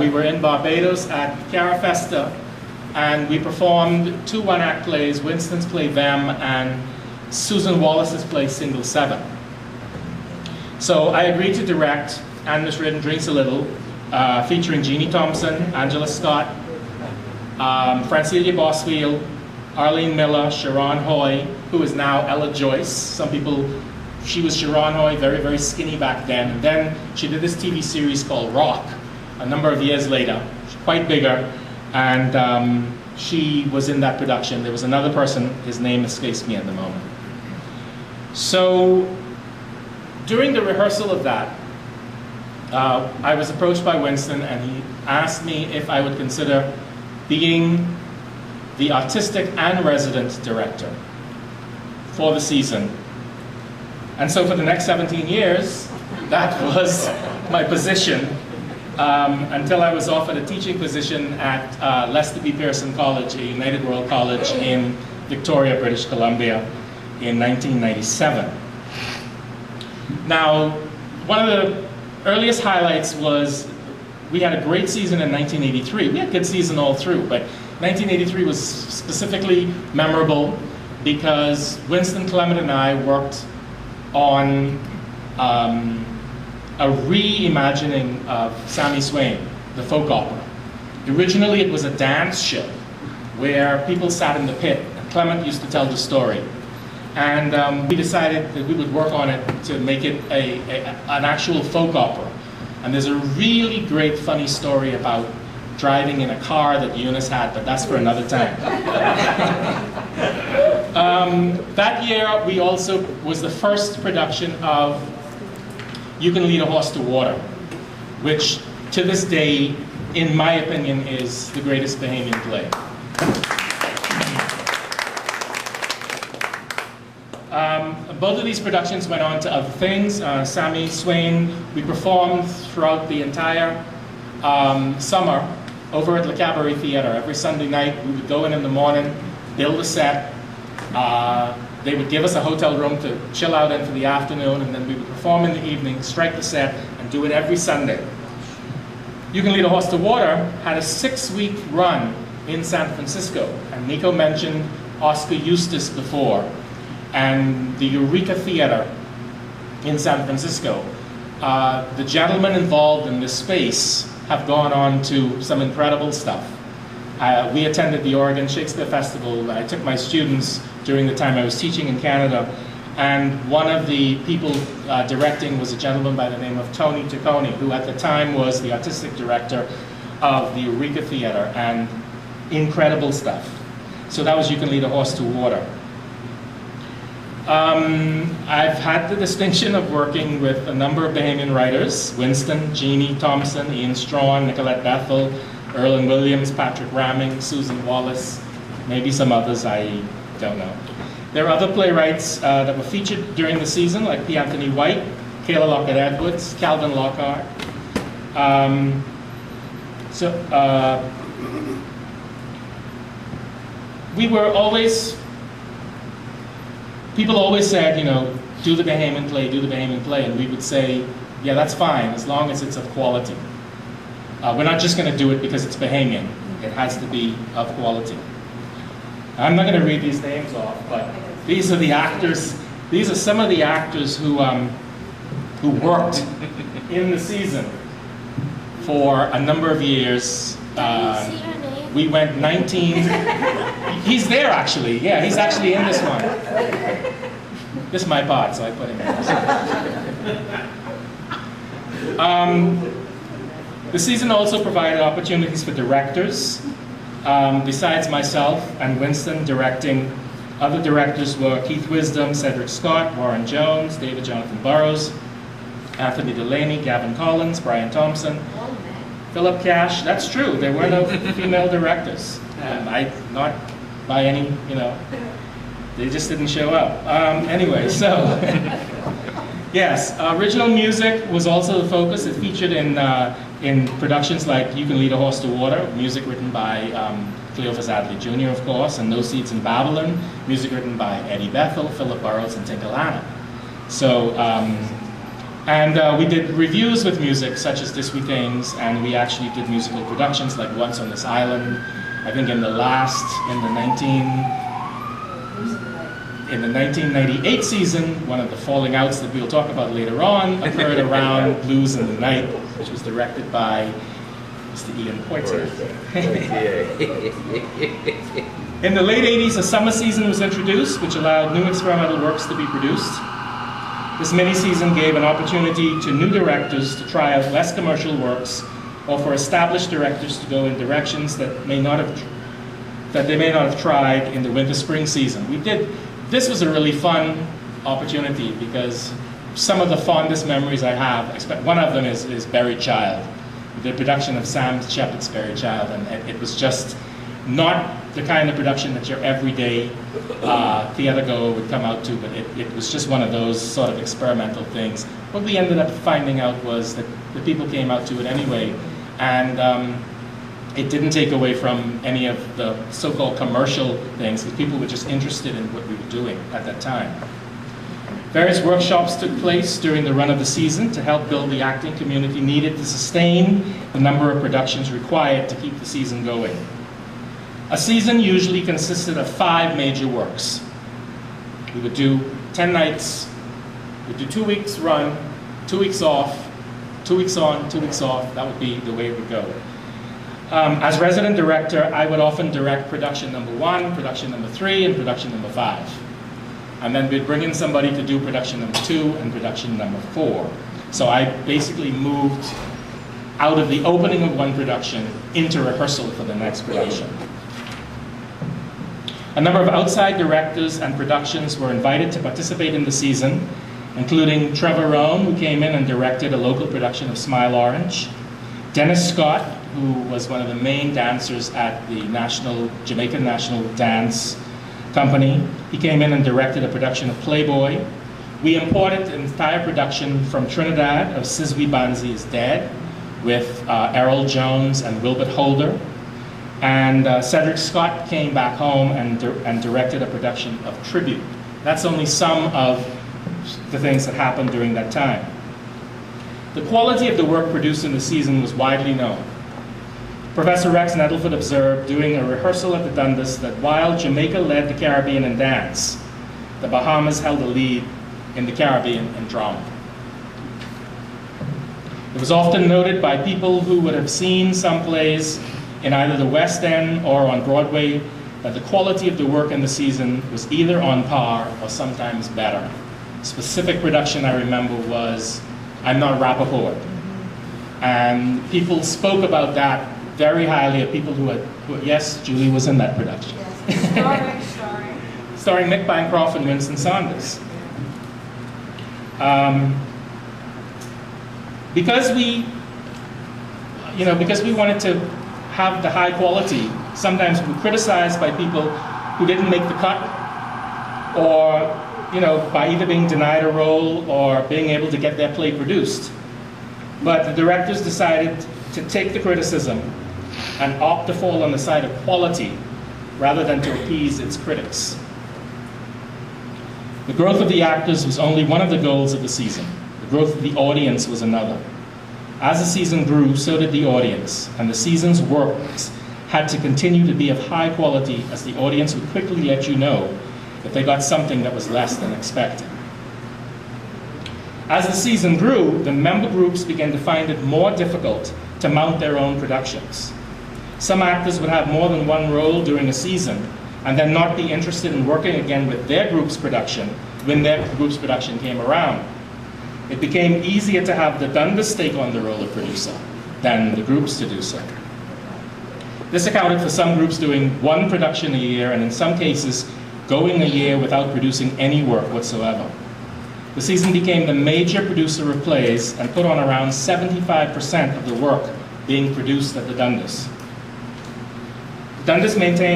we were in Barbados at Cara Festa, and we performed 2 one-act plays, Winston's play Them, and Susan Wallace's play Single Seven. So I agreed to direct And Miss Reardon Drinks a Little, featuring Jeannie Thompson, Angela Scott, Francilia Bosfield, Arlene Miller, Sharon Hoy, who is now Ella Joyce. Some people, she was Sharon Hoy, very, very skinny back then. And then she did this TV series called Rock a number of years later, quite bigger. And she was in that production. There was another person, his name escapes me at the moment. So during the rehearsal of that, I was approached by Winston, and he asked me if I would consider being the artistic and resident director for the season. And so for the next 17 years, that was my position, until I was offered a teaching position at Lester B. Pearson College, a United World College in Victoria, British Columbia in 1997. Now, one of the earliest highlights was we had a great season in 1983. We had a good season all through, but 1983 was specifically memorable because Winston Clement and I worked on a reimagining of Sammy Swain, the folk opera. Originally it was a dance show where people sat in the pit, and Clement used to tell the story. And we decided that we would work on it to make it an actual folk opera. And there's a really great funny story about driving in a car that Eunice had, but that's for another time. That year we also was the first production of You Can Lead a Horse to Water, which to this day, in my opinion, is the greatest Bahamian play. Both of these productions went on to other things. Sammy Swain, we performed throughout the entire summer over at the Cabaret Theatre. Every Sunday night, we would go in the morning, build a set. They would give us a hotel room to chill out in for the afternoon, and then we would perform in the evening, strike the set, and do it every Sunday. You Can Lead a Horse to Water had a 6-week run in San Francisco, and Nico mentioned Oscar Eustis before, and the Eureka Theater in San Francisco. The gentlemen involved in this space have gone on to some incredible stuff. We attended the Oregon Shakespeare Festival. I took my students during the time I was teaching in Canada, and one of the people directing was a gentleman by the name of Tony Tacconi, who at the time was the artistic director of the Eureka Theater, and incredible stuff. So that was You Can Lead a Horse to Water. I've had the distinction of working with a number of Bahamian writers: Winston, Jeannie Thompson, Ian Strawn, Nicolette Bethel, Erlen Williams, Patrick Ramming, Susan Wallace, maybe some others, I don't know. There are other playwrights that were featured during the season, like P. Anthony White, Kayla Lockett Edwards, Calvin Lockhart. We were always, people always said, you know, do the Bahamian play, do the Bahamian play, and we would say, yeah, that's fine, as long as it's of quality. We're not just going to do it because it's Bahamian. It has to be of quality. I'm not going to read these names off, but these are the actors. These are some of the actors who worked in the season for a number of years. We went 19. He's there actually. Yeah, he's actually in this one. This is my part, so I put him in. The season also provided opportunities for directors. Besides myself and Winston directing, other directors were Keith Wisdom, Cedric Scott, Warren Jones, David Jonathan Burrows, Anthony Delaney, Gavin Collins, Brian Thompson, Philip Cash. That's true, there were no female directors. Not by any, you know, they just didn't show up. Anyway, so, yes, original music was also the focus. It featured in productions like You Can Lead a Horse to Water, music written by Cleophas Adley Jr., of course, and No Seeds in Babylon, music written by Eddie Bethel, Philip Burrows, and Tinker Lanham. So And we did reviews with music, such as This We Things, and we actually did musical productions like Once on This Island. I think in the 1998 season, one of the falling outs that we'll talk about later on occurred around Blues in the Night, which was directed by Mr. Ian Poitier. In the late 80s, a summer season was introduced, which allowed new experimental works to be produced. This mini-season gave an opportunity to new directors to try out less commercial works, or for established directors to go in directions that they may not have tried in the winter-spring season. This was a really fun opportunity because some of the fondest memories I have, one of them is Buried Child, the production of Sam Shepard's Buried Child, and it was just not the kind of production that your everyday theater goer would come out to, but it was just one of those sort of experimental things. What we ended up finding out was that the people came out to it anyway, and it didn't take away from any of the so-called commercial things, because people were just interested in what we were doing at that time. Various workshops took place during the run of the season to help build the acting community needed to sustain the number of productions required to keep the season going. A season usually consisted of 5 major works. We would do 10 nights, we'd do 2 weeks run, 2 weeks off, 2 weeks on, 2 weeks off. That would be the way it would go. As resident director, I would often direct production number 1, production number 3, and production number 5. And then we'd bring in somebody to do production number 2 and production number 4. So I basically moved out of the opening of one production into rehearsal for the next production. A number of outside directors and productions were invited to participate in the season, including Trevor Rohn, who came in and directed a local production of Smile Orange, Dennis Scott, who was one of the main dancers at the Jamaican National Dance Company. He came in and directed a production of Playboy. We imported an entire production from Trinidad of Sizwe Banzi is Dead with Errol Jones and Wilbert Holder. And Cedric Scott came back home and directed a production of Tribute. That's only some of the things that happened during that time. The quality of the work produced in the season was widely known. Professor Rex Nettleford observed during a rehearsal at the Dundas that while Jamaica led the Caribbean in dance, the Bahamas held the lead in the Caribbean in drama. It was often noted by people who would have seen some plays in either the West End or on Broadway that the quality of the work in the season was either on par or sometimes better. A specific production I remember was I'm Not Rappaport. And people spoke about that very highly of people who yes, Julie was in that production. Yes. Starring Nick Bancroft and Winston Saunders. Because we wanted to have the high quality, sometimes we were criticized by people who didn't make the cut, or by either being denied a role or being able to get their play produced. But the directors decided to take the criticism and opt to fall on the side of quality rather than to appease its critics. The growth of the actors was only one of the goals of the season. The growth of the audience was another. As the season grew, so did the audience, and the season's works had to continue to be of high quality, as the audience would quickly let you know if they got something that was less than expected. As the season grew, the member groups began to find it more difficult to mount their own productions. Some actors would have more than one role during a season and then not be interested in working again with their group's production when their group's production came around. It became easier to have the Dundas take on the role of producer than the groups to do so. This accounted for some groups doing one production a year, and in some cases, going a year without producing any work whatsoever. The season became the major producer of plays and put on around 75% of the work being produced at the Dundas. The Dundas maintained